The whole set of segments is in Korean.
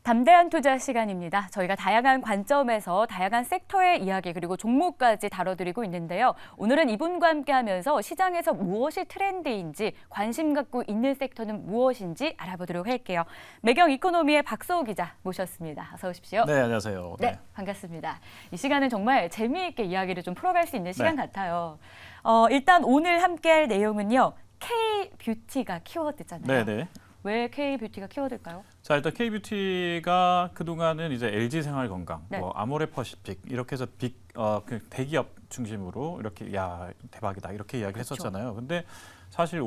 담대한 투자 시간입니다. 저희가 다양한 관점에서 다양한 섹터의 이야기 그리고 종목까지 다뤄드리고 있는데요. 오늘은 이분과 함께하면서 시장에서 무엇이 트렌드인지 관심 갖고 있는 섹터는 무엇인지 알아보도록 할게요. 매경 이코노미의 박서우 기자 모셨습니다. 어서 오십시오. 네, 안녕하세요. 네, 반갑습니다. 이 시간은 정말 재미있게 이야기를 좀 풀어갈 수 있는 시간 같아요. 일단 오늘 함께할 내용은요. K-뷰티가 키워드잖아요. 네. 왜 K-뷰티가 키워드일까요? 자, 일단 K-뷰티가 그동안은 이제 LG 생활건강, 네. 뭐 아모레퍼시픽 이렇게 해서 그 대기업 중심으로 이렇게 야 대박이다 이렇게 이야기를 그렇죠. 했었잖아요. 근데 사실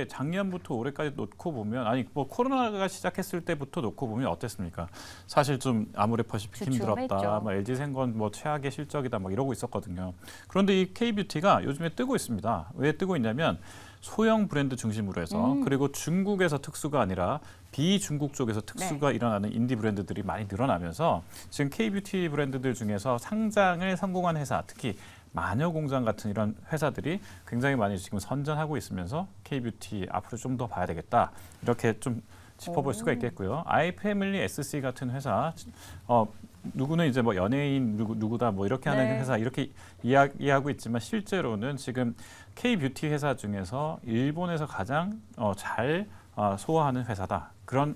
작년부터 올해까지 놓고 보면 뭐 코로나가 시작했을 때부터 놓고 보면 어땠습니까? 사실 좀 아모레퍼시픽 힘들었다, 주춤했죠. 뭐 LG 생건 뭐 최악의 실적이다, 막 이러고 있었거든요. 그런데 이 K-뷰티가 요즘에 뜨고 있습니다. 왜 뜨고 있냐면 소형 브랜드 중심으로 해서 그리고 중국에서 특수가 아니라 비중국 쪽에서 특수가 일어나는 인디 브랜드들이 많이 늘어나면서 지금 K-뷰티 브랜드들 중에서 상장을 성공한 회사, 특히 마녀공장 같은 이런 회사들이 굉장히 많이 지금 선전하고 있으면서 K-뷰티 앞으로 좀 더 봐야 되겠다. 이렇게 좀 짚어볼 수가 있겠고요. 아이패밀리 SC 같은 회사, 누구는 이제 뭐 연예인 누구다 뭐 이렇게 하는 회사 이렇게 이야기하고 있지만 실제로는 지금 K-뷰티 회사 중에서 일본에서 가장 잘 소화하는 회사다. 그런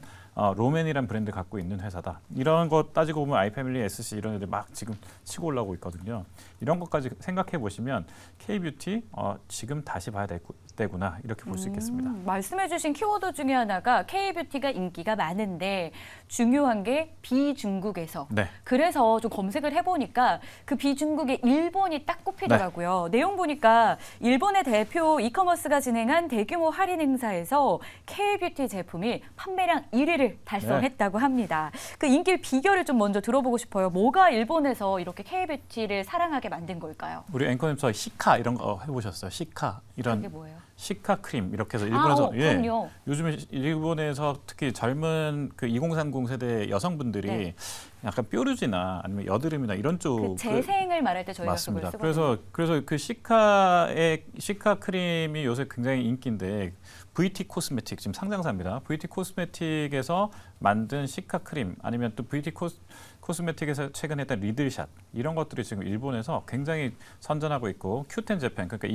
로맨이란 브랜드 갖고 있는 회사다. 이런 거 따지고 보면 아이패밀리, SC 이런 애들 막 지금 치고 올라오고 있거든요. 이런 것까지 생각해 보시면 K-뷰티 지금 다시 봐야 될 때구나 이렇게 볼 수 있겠습니다. 말씀해 주신 키워드 중에 하나가 K-뷰티가 인기가 많은데 중요한 게 비중국에서. 네. 그래서 좀 검색을 해보니까 그 비중국의 일본이 딱 꼽히더라고요. 내용 보니까 일본의 대표 이커머스가 진행한 대규모 할인 행사에서 K-뷰티 제품이 판매량 1위를 달성했다고 합니다. 그 인기 비결을 좀 먼저 들어보고 싶어요. 뭐가 일본에서 이렇게 K-뷰티를 사랑하게 만든 걸까요? 우리 앵커님 저 시카 이런 거 해보셨어요? 시카 이런 그게 뭐예요? 시카 크림 이렇게 해서 일본에서 그럼요. 요즘에 일본에서 특히 젊은 그 2030 세대 여성분들이 약간 뾰루지나 아니면 여드름이나 이런 쪽 그 재생을 말할 때 저희가 맞습니다. 그걸 쓰거든요. 그래서 그 시카 크림이 요새 굉장히 인기인데 VT 코스메틱 지금 상장사입니다. VT 코스메틱에서 만든 시카 크림 아니면 또 VT 코스메틱에서 최근에 했던 리들샷 이런 것들이 지금 일본에서 굉장히 선전하고 있고 큐텐 재팬 그러니까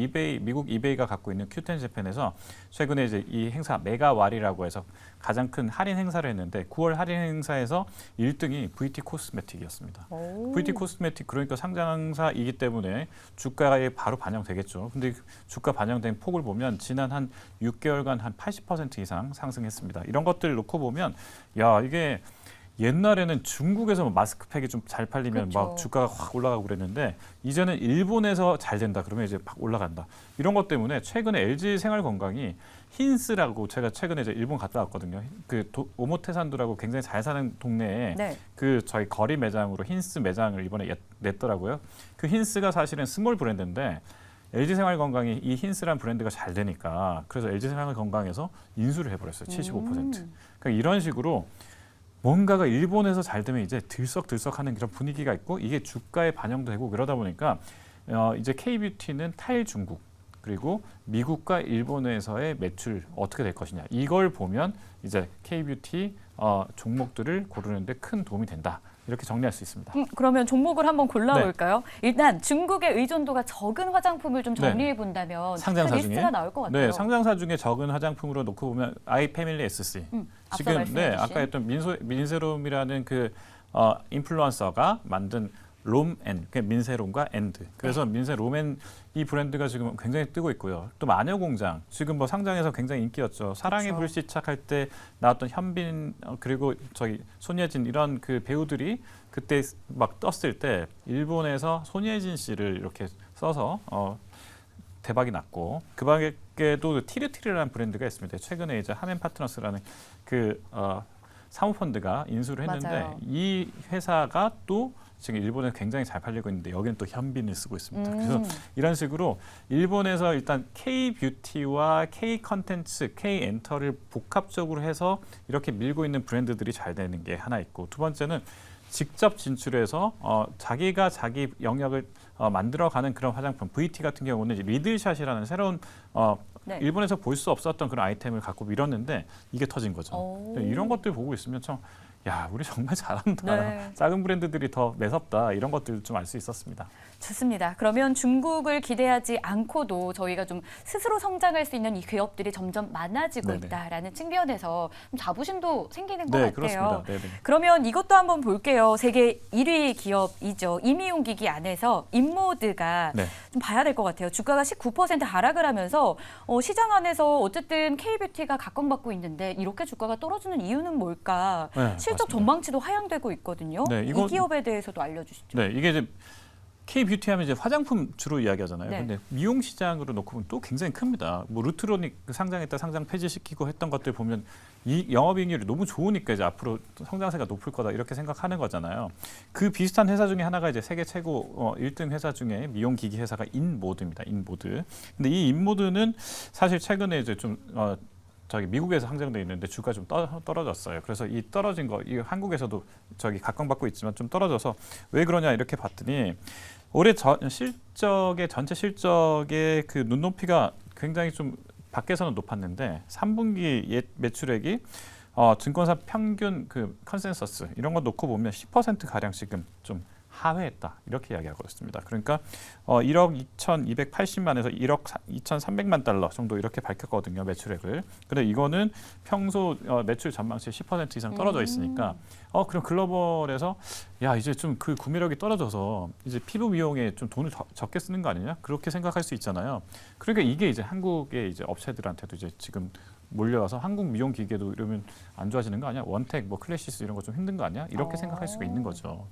미국 이베이가 갖고 있는 큐텐 재팬에서 최근에 이제 이 행사 메가왈이라고 해서 가장 큰 할인 행사를 했는데 9월 할인 행사에서 1등이 VT 코스메틱이었습니다. VT 코스메틱 그러니까 상장사이기 때문에 주가에 바로 반영되겠죠. 근데 주가 반영된 폭을 보면 지난 한 6개월간 한 80% 이상 상승했습니다. 이런 것들 놓고 보면 야 이게 옛날에는 중국에서 마스크팩이 좀 잘 팔리면 막 주가가 확 올라가고 그랬는데 이제는 일본에서 잘 된다 그러면 이제 막 올라간다. 이런 것 때문에 최근에 LG 생활건강이 힌스라고 제가 최근에 이제 일본 갔다 왔거든요. 그 오모테산도라고 굉장히 잘 사는 동네에 그 저희 거리 매장으로 힌스 매장을 이번에 냈더라고요. 그 힌스가 사실은 스몰 브랜드인데 LG 생활건강이 이 힌스란 브랜드가 잘 되니까 그래서 LG 생활건강에서 인수를 해버렸어요. 75%. 그러니까 이런 식으로 뭔가가 일본에서 잘 되면 이제 들썩들썩하는 그런 분위기가 있고 이게 주가에 반영되고 그러다 보니까 이제 K-뷰티는 탈중국 그리고 미국과 일본에서의 매출 어떻게 될 것이냐 이걸 보면 이제 K-뷰티 종목들을 고르는데 큰 도움이 된다. 이렇게 정리할 수 있습니다. 그러면 종목을 한번 골라볼까요? 일단 중국의 의존도가 적은 화장품을 좀 정리해 본다면 상장사 중에 리스트가 나올 것 같아요. 네, 상장사 중에 적은 화장품으로 놓고 보면 아이패밀리 SC. 지금 아까 했던 민세롬이라는 그 인플루언서가 만든 롬앤, 민세롬과 앤드. 그래서 민세롬앤 이 브랜드가 지금 굉장히 뜨고 있고요. 또 마녀공장 지금 뭐 상장에서 굉장히 인기였죠. 사랑의 불시착할 때 나왔던 현빈 그리고 저기 손예진 이런 그 배우들이 그때 막 떴을 때 일본에서 손예진 씨를 이렇게 써서 대박이 났고 그 밖에도 티르티르라는 브랜드가 있습니다. 최근에 이제 하멘 파트너스라는 그 사모펀드가 인수를 했는데 이 회사가 또 지금 일본에 굉장히 잘 팔리고 있는데 여기는 또 현빈을 쓰고 있습니다. 그래서 이런 식으로 일본에서 일단 K-뷰티와 K-컨텐츠, K-엔터를 복합적으로 해서 이렇게 밀고 있는 브랜드들이 잘 되는 게 하나 있고 두 번째는 직접 진출해서 자기가 자기 영역을 만들어가는 그런 화장품 VT 같은 경우는 이제 리들샷이라는 새로운 일본에서 볼 수 없었던 그런 아이템을 갖고 밀었는데 이게 터진 거죠. 이런 것들 보고 있으면 참 야, 우리 정말 잘한다. 네. 작은 브랜드들이 더 매섭다. 이런 것들 좀 알 수 있었습니다. 좋습니다. 그러면 중국을 기대하지 않고도 저희가 좀 스스로 성장할 수 있는 이 기업들이 점점 많아지고 네네. 있다라는 측면에서 좀 자부심도 생기는 것 네, 같아요. 그렇습니다. 네네. 그러면 이것도 한번 볼게요. 세계 1위 기업이죠. 임의용기기 안에서 인모드가 네. 좀 봐야 될 것 같아요. 주가가 19% 하락을 하면서 시장 안에서 어쨌든 K뷰티가 각광받고 있는데 이렇게 주가가 떨어지는 이유는 뭘까? 네, 실적 맞습니다. 전망치도 하향되고 있거든요. 네, 이 이건- 기업에 대해서도 알려주시죠. 네, 이게 이제 K 뷰티 하면 이제 화장품 주로 이야기하잖아요. 네. 근데 미용 시장으로 놓고 보면 또 굉장히 큽니다. 뭐 루트로닉 상장했다 상장 폐지시키고 했던 것들 보면 이 영업이익률이 너무 좋으니까 이제 앞으로 성장세가 높을 거다 이렇게 생각하는 거잖아요. 그 비슷한 회사 중에 하나가 이제 세계 최고 1등 회사 중에 미용 기기 회사가 인모드입니다. 인모드. 근데 이 인모드는 사실 최근에 이제 좀 저기 미국에서 상장돼 있는데 주가 좀 떨어졌어요. 그래서 이 떨어진 거, 이 한국에서도 저기 각광받고 있지만 좀 떨어져서 왜 그러냐 이렇게 봤더니 올해 실적의 전체 실적의 그 눈높이가 굉장히 좀 밖에서는 높았는데 3분기 매출액이 증권사 평균 그 컨센서스 이런 거 놓고 보면 10% 가량 지금 좀 하회했다 이렇게 이야기하고 있습니다. 그러니까 1억 2,280만에서 1억 2,300만 달러 정도 이렇게 밝혔거든요 매출액을. 근데 이거는 평소 매출 전망치 10% 이상 떨어져 있으니까 그럼 글로벌에서 야 이제 좀 그 구매력이 떨어져서 이제 피부 미용에 좀 돈을 적게 쓰는 거 아니냐 그렇게 생각할 수 있잖아요. 그러니까 이게 이제 한국의 이제 업체들한테도 이제 지금 몰려와서 한국 미용 기계도 이러면 안 좋아지는 거 아니야? 원텍, 뭐 클래시스 이런 거 좀 힘든 거 아니야? 이렇게 생각할 수가 있는 거죠.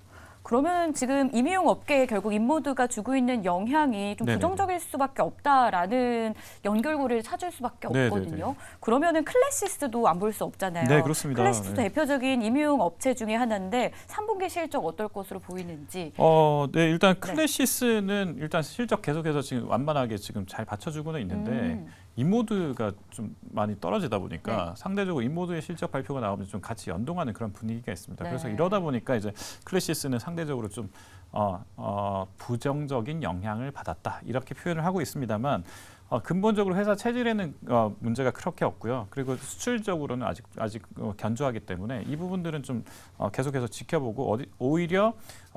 그러면 지금 임의용 업계에 결국 인모드가 주고 있는 영향이 좀 네네네. 부정적일 수밖에 없다라는 연결고리를 찾을 수밖에 네네네. 없거든요. 그러면은 클래시스도 안 볼 수 없잖아요. 네, 그렇습니다. 클래시스도 네. 대표적인 임의용 업체 중에 하나인데 3분기 실적 어떨 것으로 보이는지. 네, 일단 클래시스는 일단 실적 계속해서 지금 완만하게 지금 잘 받쳐주고는 있는데 인모드가 좀 많이 떨어지다 보니까 상대적으로 인모드의 실적 발표가 나오면 좀 같이 연동하는 그런 분위기가 있습니다. 네. 그래서 이러다 보니까 이제 클래시스는 상대적으로 좀 부정적인 영향을 받았다 이렇게 표현을 하고 있습니다만 근본적으로 회사 체질에는 문제가 그렇게 없고요. 그리고 수출적으로는 아직 견조하기 때문에 이 부분들은 좀 계속해서 지켜보고 오히려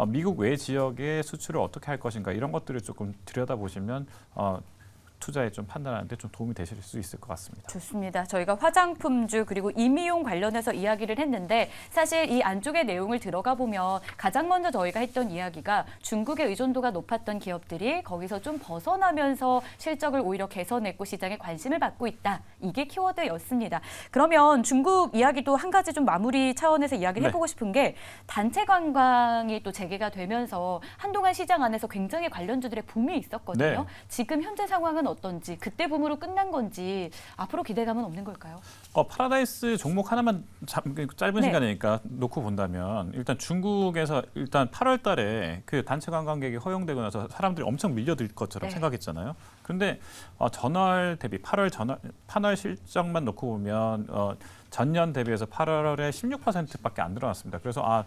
미국 외 지역의 수출을 어떻게 할 것인가 이런 것들을 조금 들여다보시면 투자에 좀 판단하는데 좀 도움이 되실 수 있을 것 같습니다. 좋습니다. 저희가 화장품주 그리고 임의용 관련해서 이야기를 했는데 사실 이 안쪽의 내용을 들어가 보면 가장 먼저 저희가 했던 이야기가 중국의 의존도가 높았던 기업들이 거기서 좀 벗어나면서 실적을 오히려 개선했고 시장에 관심을 받고 있다. 이게 키워드였습니다. 그러면 중국 이야기도 한 가지 좀 마무리 차원에서 이야기를 해보고 싶은 게 단체 관광이 또 재개가 되면서 한동안 시장 안에서 굉장히 관련주들의 붐이 있었거든요. 네. 지금 현재 상황은 어떤지 그때 붐으로 끝난 건지 앞으로 기대감은 없는 걸까요? 파라다이스 종목 하나만 짧은 네. 시간이니까 놓고 본다면 일단 중국에서 일단 8월 달에 그 단체 관광객이 허용되고 나서 사람들이 엄청 밀려들 것처럼 네. 생각했잖아요. 그런데 전월 대비 8월 실적만 놓고 보면 전년 대비해서 8월에 16%밖에 안 늘어났습니다. 그래서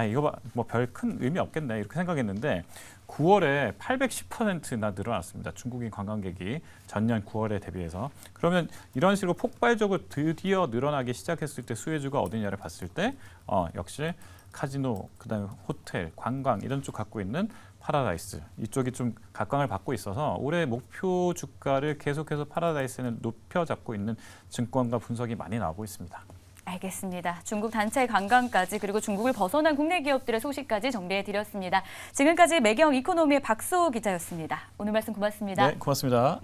이거 뭐 별 큰 의미 없겠네 이렇게 생각했는데 9월에 810%나 늘어났습니다. 중국인 관광객이 전년 9월에 대비해서. 그러면 이런 식으로 폭발적으로 드디어 늘어나기 시작했을 때 수혜주가 어디냐를 봤을 때 역시 카지노, 그다음에 호텔, 관광 이런 쪽 갖고 있는 파라다이스 이쪽이 좀 각광을 받고 있어서 올해 목표 주가를 계속해서 파라다이스는 높여잡고 있는 증권가 분석이 많이 나오고 있습니다. 알겠습니다. 중국 단체 관광까지 그리고 중국을 벗어난 국내 기업들의 소식까지 정리해드렸습니다. 지금까지 매경 이코노미의 박수호 기자였습니다. 오늘 말씀 고맙습니다. 네, 고맙습니다.